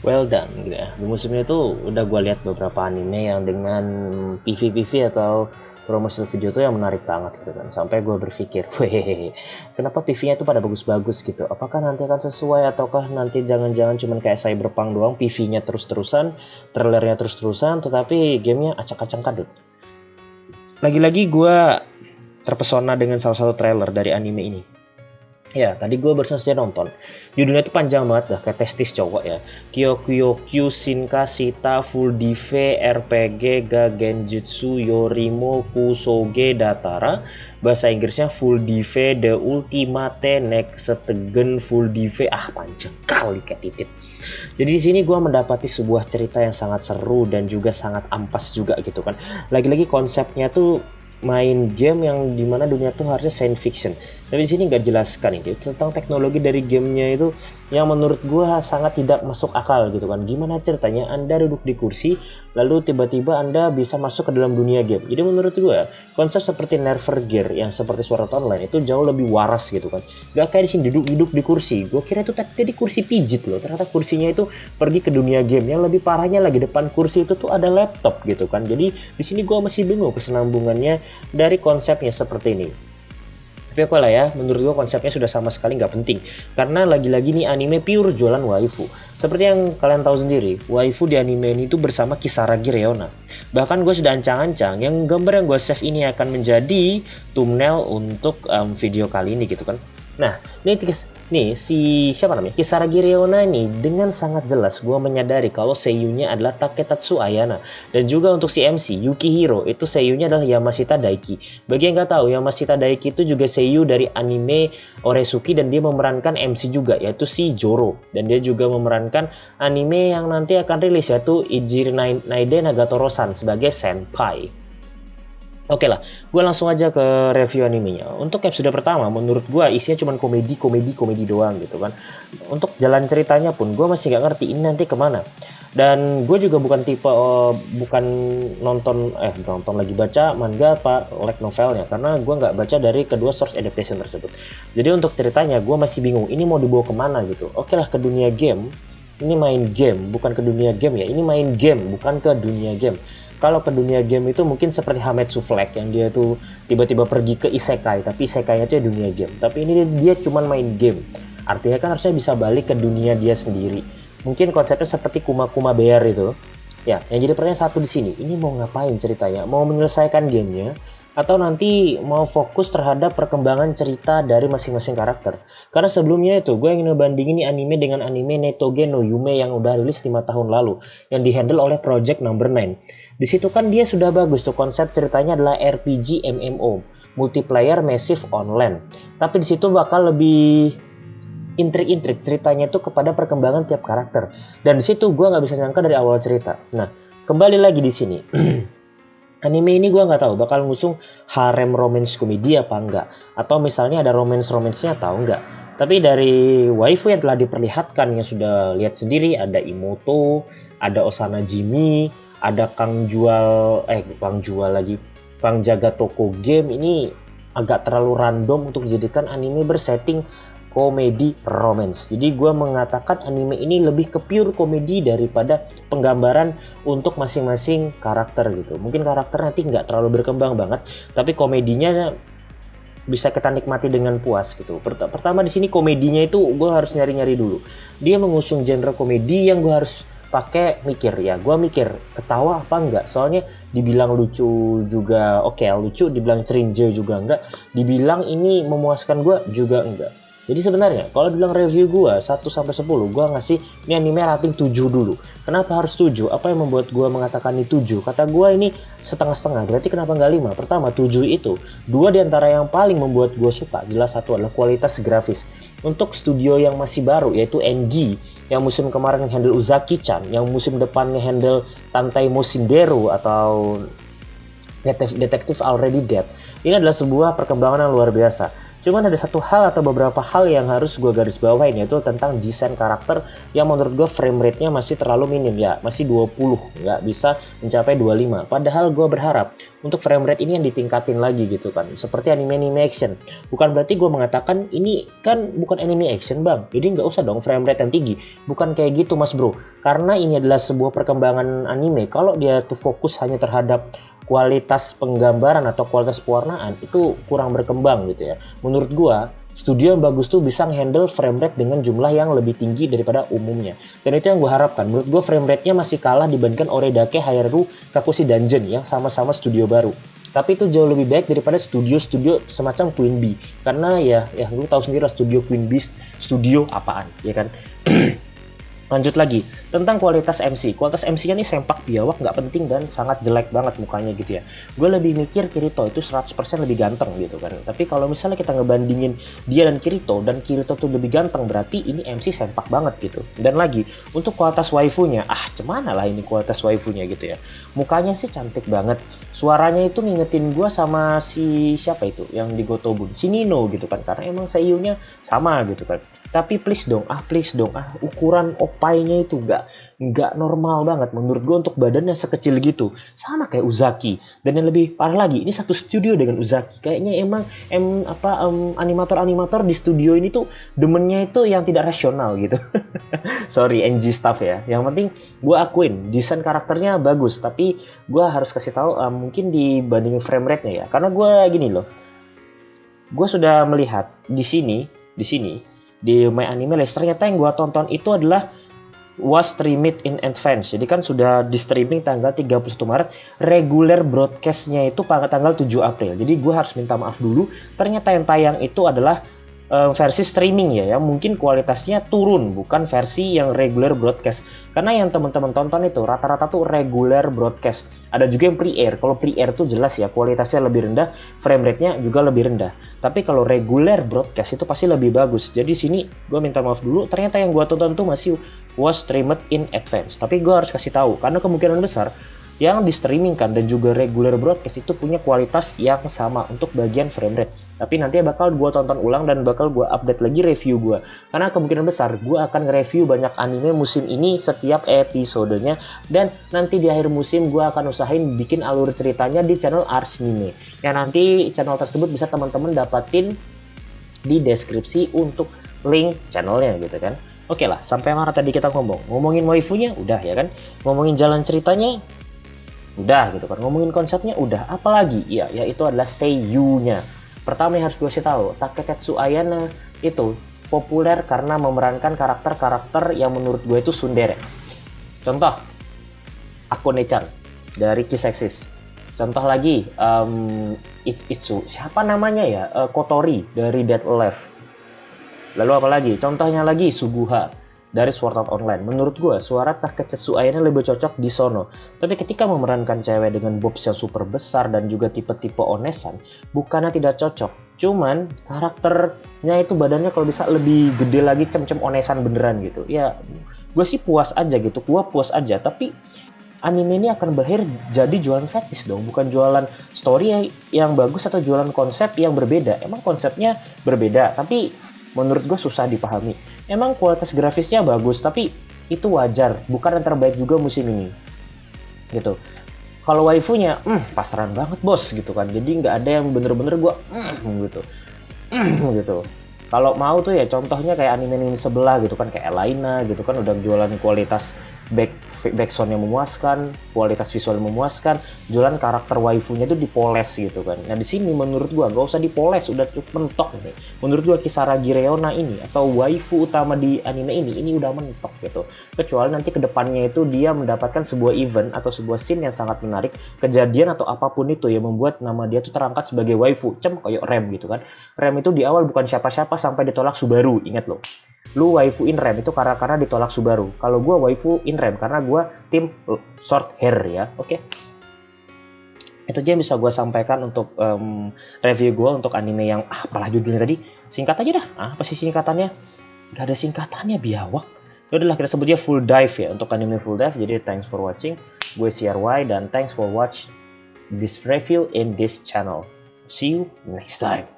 well done gitu ya. Di musim itu udah gue lihat beberapa anime yang dengan PV atau promotional video tuh yang menarik banget gitu kan. Sampai gue berpikir, weh, kenapa PV-nya itu pada bagus-bagus gitu? Apakah nanti akan sesuai ataukah nanti jangan-jangan cuman kayak Cyberpunk doang, PV-nya terus-terusan, trailernya terus-terusan, tetapi gamenya acak-acak kadut. Lagi-lagi gue terpesona dengan salah satu trailer dari anime ini. Ya, tadi gue barusan saja nonton. Judulnya itu panjang banget dah, kayak testis cowok ya. Kyokyokyu Shinka Shita Full Dive RPG ga Genjutsu Yorimo Kusoge Datara. Bahasa Inggrisnya Full Dive The Ultimate Next Stegen Full Dive. Ah, panjang kali kayak titit. Jadi di sini gue mendapati sebuah cerita yang sangat seru dan juga sangat ampas juga gitu kan. Lagi-lagi konsepnya tuh main game yang dimana dunia tuh harusnya science fiction, tapi di sini nggak jelaskan ini tentang teknologi dari gamenya itu yang menurut gue sangat tidak masuk akal gitu kan. Gimana ceritanya Anda duduk di kursi lalu tiba-tiba Anda bisa masuk ke dalam dunia game? Jadi menurut gue konsep seperti Nevergear yang seperti Sword Art Online itu jauh lebih waras gitu kan. Gak kayak di sini duduk di kursi. Gue kira itu tadi kursi pijit loh, ternyata kursinya itu pergi ke dunia game. Yang lebih parahnya lagi depan kursi itu tuh ada laptop gitu kan. Jadi di sini gue masih bingung kesenambungannya dari konsepnya seperti ini. Tapi oke lah ya, menurut gue konsepnya sudah sama sekali nggak penting. Karena lagi-lagi nih anime pure jualan waifu. Seperti yang kalian tahu sendiri, waifu di anime ini tuh bersama Kisaragi Reona. Bahkan gue sudah ancang-ancang yang gambar yang gue save ini akan menjadi thumbnail untuk video kali ini gitu kan. Nah, nih si siapa namanya? Kisaragi Reona ini dengan sangat jelas gue menyadari kalau seiyunya adalah Taketatsu Ayana. Dan juga untuk si MC, Yukihiro, itu seiyunya adalah Yamashita Daiki. Bagi yang nggak tahu, Yamashita Daiki itu juga seiyu dari anime Oresuki dan dia memerankan MC juga, yaitu si Joro. Dan dia juga memerankan anime yang nanti akan rilis, yaitu Ijiri Naide Nagatoro-san sebagai senpai. Oke lah, gue langsung aja ke review animenya. Untuk episode pertama, menurut gue isinya cuma komedi doang gitu kan. Untuk jalan ceritanya pun, gue masih gak ngerti ini nanti kemana. Dan gue juga bukan tipe, bukan nonton lagi baca manga apa light novelnya. Karena gue nggak baca dari kedua source adaptation tersebut. Jadi untuk ceritanya, gue masih bingung, ini mau dibawa kemana gitu. Oke lah, ke dunia game. Ini main game, bukan ke dunia game ya. Ini main game, bukan ke dunia game. Kalau ke dunia game itu mungkin seperti Hametsu Flag yang dia tuh tiba-tiba pergi ke isekai, tapi isekainya itu dunia game. Tapi ini dia cuma main game. Artinya kan harusnya bisa balik ke dunia dia sendiri. Mungkin konsepnya seperti Kuma Kuma Bear itu. Ya, yang jadi pertanyaan satu di sini, ini mau ngapain ceritanya? Mau menyelesaikan gamenya atau nanti mau fokus terhadap perkembangan cerita dari masing-masing karakter? Karena sebelumnya itu gue ingin ngebandingin ini anime dengan anime Netoge no Yume yang udah rilis 5 tahun lalu yang dihandle oleh Project Number 9. Di situ kan dia sudah bagus tuh, konsep ceritanya adalah RPG MMO, multiplayer massive online. Tapi di situ bakal lebih intrik-intrik ceritanya itu kepada perkembangan tiap karakter. Dan di situ gue nggak bisa nyangka dari awal cerita. Nah, kembali lagi di sini. Anime ini gue nggak tahu bakal ngusung harem romance komedi apa enggak, atau misalnya ada romance-romansnya atau enggak. Tapi dari waifu yang telah diperlihatkan yang sudah lihat sendiri, ada Imoto, ada Osana Jimi, ada Kang jual lagi, Kang jaga toko game. Ini agak terlalu random untuk dijadikan anime bersetting komedi romance. Jadi gue mengatakan anime ini lebih ke pure komedi daripada penggambaran untuk masing-masing karakter gitu. Mungkin karakter nanti nggak terlalu berkembang banget, tapi komedinya bisa kita nikmati dengan puas gitu. Pertama di sini komedinya itu gue harus nyari-nyari dulu. Dia mengusung genre komedi yang gue harus pakai mikir ya. Gue mikir ketawa apa enggak. Soalnya dibilang lucu juga oke, lucu, dibilang cringe juga enggak, dibilang ini memuaskan gue juga enggak. Jadi sebenarnya kalau bilang review gue 1-10, gue ngasih ini anime rating 7 dulu. Kenapa harus 7? Apa yang membuat gue mengatakan ini 7? Kata gue ini setengah-setengah, berarti kenapa nggak 5? Pertama, 7 itu 2 diantara yang paling membuat gue suka. Jelas satu adalah kualitas grafis. Untuk studio yang masih baru, yaitu NG, yang musim kemarin nge-handle Uzaki-chan, yang musim depan nge-handle Tantai Moshindero atau Detective Already Dead. Ini adalah sebuah perkembangan yang luar biasa. Cuman ada satu hal atau beberapa hal yang harus gue garis bawain, yaitu tentang desain karakter yang menurut gue frame rate-nya masih terlalu minim ya, masih 20, nggak bisa mencapai 25. Padahal gue berharap untuk frame rate ini yang ditingkatin lagi gitu kan, seperti anime action. Bukan berarti gue mengatakan ini kan bukan anime action bang, jadi nggak usah dong frame rate yang tinggi. Bukan kayak gitu mas bro, karena ini adalah sebuah perkembangan anime. Kalau dia tuh fokus hanya terhadap kualitas penggambaran atau kualitas pewarnaan, itu kurang berkembang gitu ya. Menurut gua, studio yang bagus tuh bisa handle frame rate dengan jumlah yang lebih tinggi daripada umumnya. Dan itu yang gua harapkan. Menurut gua frame rate-nya masih kalah dibandingkan Oredake Hayaru Kakushi Dungeon yang sama-sama studio baru. Tapi itu jauh lebih baik daripada studio-studio semacam Queen Bee. Karena ya lu tahu sendiri lah studio Queen Bee studio apaan, ya kan? Lanjut lagi, tentang kualitas MC. Kualitas MC-nya nih sempak biawak, nggak penting dan sangat jelek banget mukanya gitu ya. Gue lebih mikir Kirito itu 100% lebih ganteng gitu kan. Tapi kalau misalnya kita ngebandingin dia dan Kirito tuh lebih ganteng, berarti ini MC sempak banget gitu. Dan lagi, untuk kualitas waifunya, cemana lah ini kualitas waifunya gitu ya. Mukanya sih cantik banget. Suaranya itu ngingetin gue sama si siapa itu yang di Gotobun, si Nino gitu kan. Karena emang seiyunya sama gitu kan. Tapi please dong, ukuran opainya itu nggak normal banget menurut gue untuk badannya sekecil gitu, sama kayak Uzaki. Dan yang lebih parah lagi, ini satu studio dengan Uzaki. Kayaknya emang animator-animator di studio ini tuh demennya itu yang tidak rasional gitu. Sorry NG staff ya. Yang penting gue akuin desain karakternya bagus, tapi gue harus kasih tahu mungkin dibandingin frame rate-nya ya. Karena gue gini loh, gue sudah melihat di sini di My Anime List, ternyata yang gue tonton itu adalah was streamed in advance. Jadi kan sudah di streaming tanggal 31 Maret, regular broadcastnya itu pada tanggal 7 April. Jadi gue harus minta maaf dulu, ternyata yang tayang itu adalah versi streaming ya, yang mungkin kualitasnya turun, bukan versi yang regular broadcast. Karena yang teman-teman tonton itu rata-rata tuh regular broadcast. Ada juga yang pre-air. Kalau pre-air tuh jelas ya kualitasnya lebih rendah, frame rate-nya juga lebih rendah. Tapi kalau regular broadcast itu pasti lebih bagus. Jadi sini gue minta maaf dulu, ternyata yang gue tonton tuh masih was streamed in advance. Tapi gue harus kasih tahu, karena kemungkinan besar yang di streamingkan dan juga regular broadcast itu punya kualitas yang sama untuk bagian frame rate. Tapi nanti bakal gue tonton ulang dan bakal gue update lagi review gue. Karena kemungkinan besar gue akan nge-review banyak anime musim ini setiap episodenya. Dan nanti di akhir musim gue akan usahain bikin alur ceritanya di channel Ars Anime. Yang nanti channel tersebut bisa teman-teman dapatin di deskripsi untuk link channelnya gitu kan. Oke lah, sampai mana tadi kita ngomongin waifunya udah ya kan, ngomongin jalan ceritanya udah gitu kan, ngomongin konsepnya udah, apalagi ya itu adalah seiyunya. Pertama yang harus gue kasih tahu, Takeketsu Ayana itu populer karena memerankan karakter-karakter yang menurut gue itu tsundere. Contoh, Akone-chan dari Kiss Exist. Contoh lagi, Itsu, siapa namanya ya, Kotori dari Dead or Alive. Lalu apa lagi? Contohnya lagi Suguha dari Sword Art Online. Menurut gue, suara Takeketsu Ayana lebih cocok di sono. Tapi ketika memerankan cewek dengan bobs yang super besar dan juga tipe-tipe onesan, bukannya tidak cocok. Cuman karakternya itu badannya kalau bisa lebih gede lagi, cem-cem onesan beneran gitu. Ya, gue sih puas aja gitu. Gue puas aja. Tapi anime ini akan berakhir jadi jualan fetish dong, bukan jualan story yang bagus atau jualan konsep yang berbeda. Emang konsepnya berbeda, tapi menurut gue susah dipahami. Emang kualitas grafisnya bagus, tapi itu wajar, bukan yang terbaik juga musim ini gitu. Kalau waifunya pasaran banget bos gitu kan, jadi nggak ada yang bener-bener gue gitu gitu. Kalau mau tuh ya contohnya kayak anime sebelah gitu kan, kayak Elina gitu kan, udah jualan kualitas backsound yang memuaskan, kualitas visual yang memuaskan, jualan karakter waifunya itu dipoles gitu kan. Nah di sini menurut gua nggak usah dipoles, udah cukup mentok nih. Menurut gua Kisaragi Reona ini atau waifu utama di anime ini udah mentok gitu. Kecuali nanti kedepannya itu dia mendapatkan sebuah event atau sebuah scene yang sangat menarik, kejadian atau apapun itu yang membuat nama dia tuh terangkat sebagai waifu, kayak Rem gitu kan. Rem itu di awal bukan siapa-siapa sampai ditolak Subaru, ingat loh. Lu waifuin Rem itu karena ditolak Subaru. Kalau gue waifuin Rem karena gue tim short hair ya. Oke. Itu aja yang bisa gue sampaikan untuk review gue untuk anime yang apalah judulnya tadi. Singkat aja dah. Apa sih singkatannya? Gak ada singkatannya, biawak. Yaudah lah, kita sebutnya Full Dive ya untuk anime Full Dive. Jadi thanks for watching. Gue CRY dan thanks for watch this review in this channel. See you next time.